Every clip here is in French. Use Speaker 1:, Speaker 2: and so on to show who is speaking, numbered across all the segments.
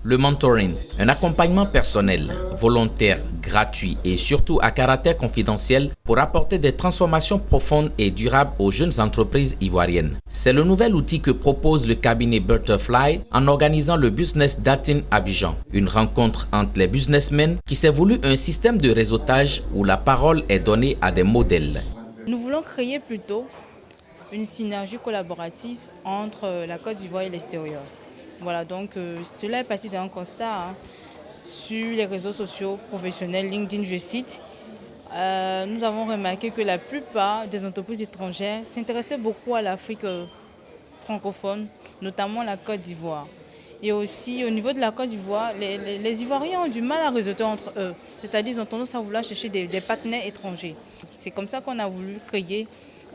Speaker 1: Le mentoring, un accompagnement personnel, volontaire, gratuit et surtout à caractère confidentiel pour apporter des transformations profondes et durables aux jeunes entreprises ivoiriennes. C'est le nouvel outil que propose le cabinet Butterfly en organisant le Business Dating Abidjan, une rencontre entre les businessmen qui s'est voulu un système de réseautage où la parole est donnée à des modèles.
Speaker 2: Nous voulons créer plutôt une synergie collaborative entre la Côte d'Ivoire et l'extérieur. Voilà, donc cela est parti d'un constat sur les réseaux sociaux professionnels, LinkedIn, je cite. Nous avons remarqué que la plupart des entreprises étrangères s'intéressaient beaucoup à l'Afrique francophone, notamment la Côte d'Ivoire. Et aussi au niveau de la Côte d'Ivoire, les Ivoiriens ont du mal à réseauter entre eux, c'est-à-dire ils ont tendance à vouloir chercher des partenaires étrangers. C'est comme ça qu'on a voulu créer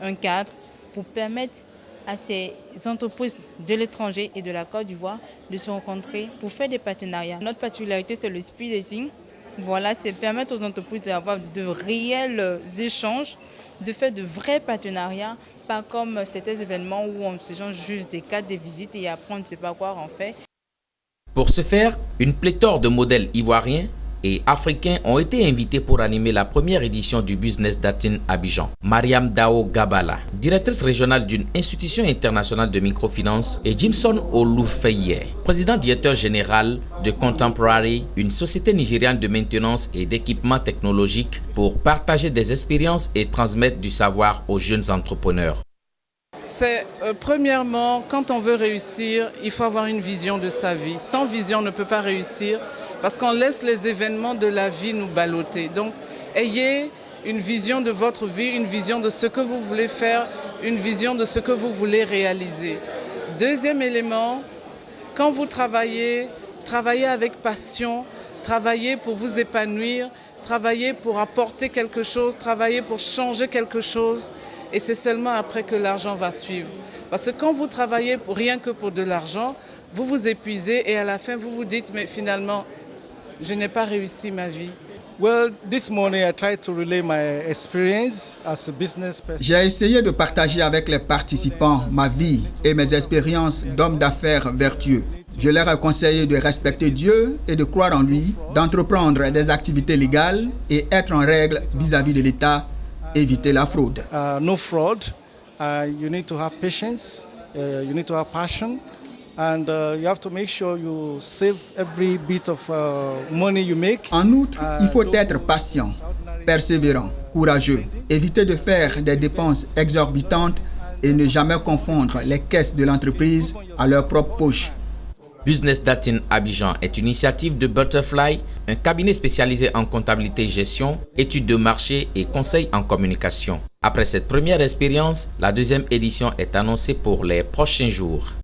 Speaker 2: un cadre pour permettre à ces entreprises de l'étranger et de la Côte d'Ivoire de se rencontrer pour faire des partenariats. Notre particularité, c'est le speed dating. Voilà, c'est permettre aux entreprises d'avoir de réels échanges, de faire de vrais partenariats, pas comme certains événements où on s'échange juste des cartes, des visites et après on ne sait pas quoi en fait.
Speaker 1: Pour ce faire, une pléthore de modèles ivoiriens et africains ont été invités pour animer la première édition du Business Dating Abidjan. Mariam Dao Gabala, directrice régionale d'une institution internationale de microfinance, et Jimson Oloufeye, président directeur général de Contemporary, une société nigériane de maintenance et d'équipement technologique, pour partager des expériences et transmettre du savoir aux jeunes entrepreneurs.
Speaker 3: C'est premièrement, quand on veut réussir, il faut avoir une vision de sa vie. Sans vision, on ne peut pas réussir parce qu'on laisse les événements de la vie nous balloter. Donc, ayez une vision de votre vie, une vision de ce que vous voulez faire, une vision de ce que vous voulez réaliser. Deuxième élément, quand vous travaillez, travaillez avec passion, travaillez pour vous épanouir, travaillez pour apporter quelque chose, travaillez pour changer quelque chose. Et c'est seulement après que l'argent va suivre. Parce que quand vous travaillez rien que pour de l'argent, vous vous épuisez et à la fin vous vous dites mais finalement je n'ai pas réussi ma vie.
Speaker 4: J'ai essayé de partager avec les participants ma vie et mes expériences d'homme d'affaires vertueux. Je leur ai conseillé de respecter Dieu et de croire en lui, d'entreprendre des activités légales et être en règle vis-à-vis de l'État. Éviter la fraude.
Speaker 5: No fraud. You need to have patience. You need to have passion, and you have to make sure you save every bit of money you make.
Speaker 4: En outre, il faut être patient, persévérant, courageux. Éviter de faire des dépenses exorbitantes et ne jamais confondre les caisses de l'entreprise à leur propre poche.
Speaker 1: Business Dating Abidjan est une initiative de Butterfly, un cabinet spécialisé en comptabilité et gestion, études de marché et conseils en communication. Après cette première expérience, la deuxième édition est annoncée pour les prochains jours.